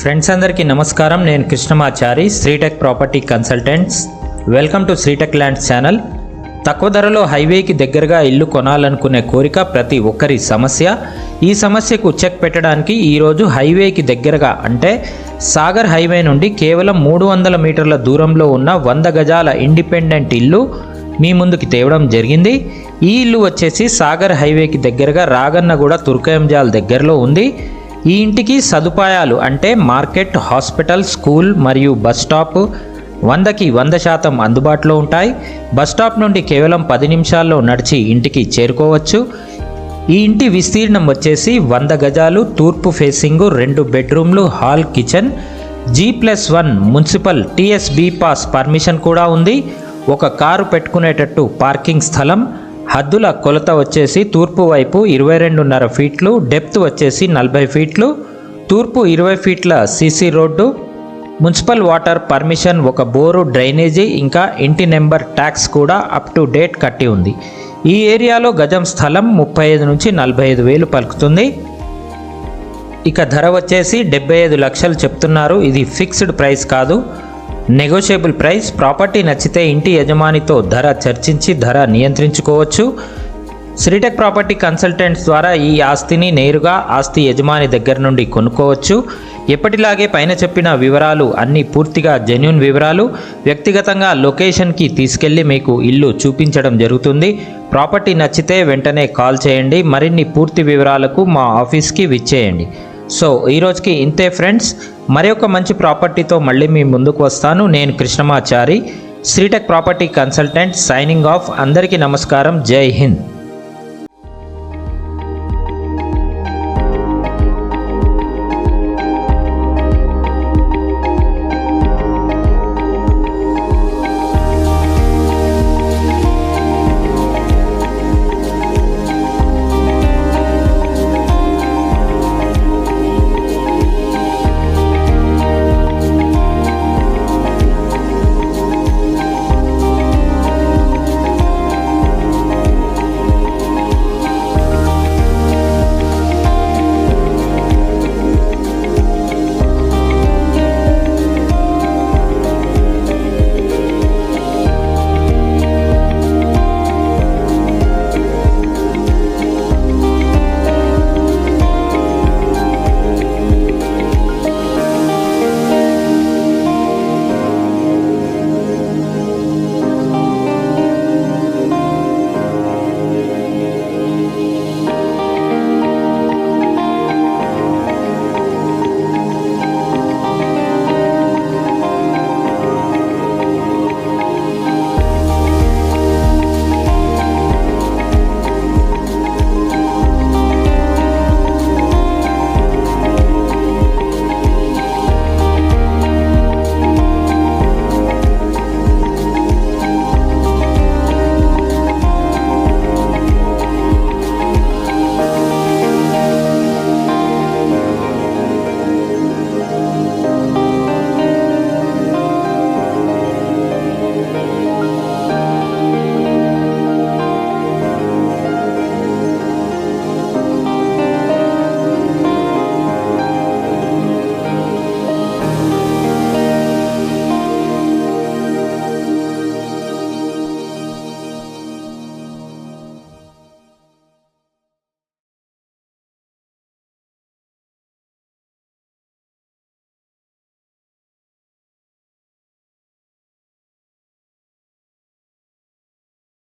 Friends అందరికీ నమస్కారం. నేను Krishnamachari, Sritech property consultants. Welcome to Sritech lands channel. తక్కువ ధరలో హైవేకి దగ్గరగా ఇల్లు కొనాలనుకునే కోరిక ప్రతి ఒక్కరి సమస్య. ఈ సమస్యకు చెక్ పెట్టడానికి ఈరోజు హైవేకి దగ్గరగా అంటే సాగర్ హైవే నుండి కేవలం 300 మీటర్ల దూరంలో ఉన్న 100 గజాల ఇండిపెండెంట్ ఇల్లు మీ ముందుకి తేవడం జరిగింది. ఈ ఇల్లు వచ్చేసి సాగర్ హైవేకి దగ్గరగా రాగన్నగూడ తుర్కయంజాల్ దగ్గరలో ఉంది. ఈ ఇంటికి సదుపాయాలు అంటే మార్కెట్, హాస్పిటల్, స్కూల్ మరియు బస్ స్టాప్ 100కి 100% అందుబాటులో ఉంటాయి. బస్ స్టాప్ నుండి కేవలం 10 నిమిషాల్లో నడిచి ఇంటికి చేరుకోవచ్చు. ఈ ఇంటి విస్తీర్ణం వచ్చేసి 100 గజాలు, తూర్పు ఫేసింగ్, 2 బెడ్రూమ్లు, hall, kitchen, G+1 municipal TSB pass permission కూడా ఉంది. ఒక కారు పెట్టుకునేటట్టు పార్కింగ్ స్థలం. హద్దుల కొలత వచ్చేసి తూర్పు వైపు 22.5 ఫీట్లు, డెప్త్ వచ్చేసి 40 ఫీట్లు, తూర్పు 20 ఫీట్ల CC road, municipal water permission, ఒక బోరు, డ్రైనేజీ, ఇంకా ఇంటి నెంబర్ ట్యాక్స్ కూడా అప్ టు డేట్ కట్టి ఉంది. ఈ ఏరియాలో గజం స్థలం 35 నుంచి 45 వేలు పలుకుతుంది. ఇక ధర వచ్చేసి 75 లక్షలు చెప్తున్నారు. ఇది ఫిక్స్డ్ ప్రైస్ కాదు, నెగోషియబుల్ ప్రైస్. ప్రాపర్టీ నచ్చితే ఇంటి యజమానితో ధర చర్చించి ధర నియంత్రించుకోవచ్చు. శ్రీటెక్ ప్రాపర్టీ కన్సల్టెంట్స్ ద్వారా ఈ ఆస్తిని నేరుగా ఆస్తి యజమాని దగ్గర నుండి కొనుక్కోవచ్చు. ఎప్పటిలాగే పైన చెప్పిన వివరాలు అన్నీ పూర్తిగా జెన్యూన్ వివరాలు. వ్యక్తిగతంగా లొకేషన్కి తీసుకెళ్లి మీకు ఇల్లు చూపించడం జరుగుతుంది. ప్రాపర్టీ నచ్చితే వెంటనే కాల్ చేయండి. మరిన్ని పూర్తి వివరాలకు మా ఆఫీస్కి విచ్చేయండి. సో ఈరోజుకి ఇంతే ఫ్రెండ్స్. మరొక మంచి ప్రాపర్టీతో మళ్ళీ మీ ముందుకు వస్తాను. నేను Krishnamachari, Sritech property consultant, signing off. అందరికీ నమస్కారం. జై హింద్.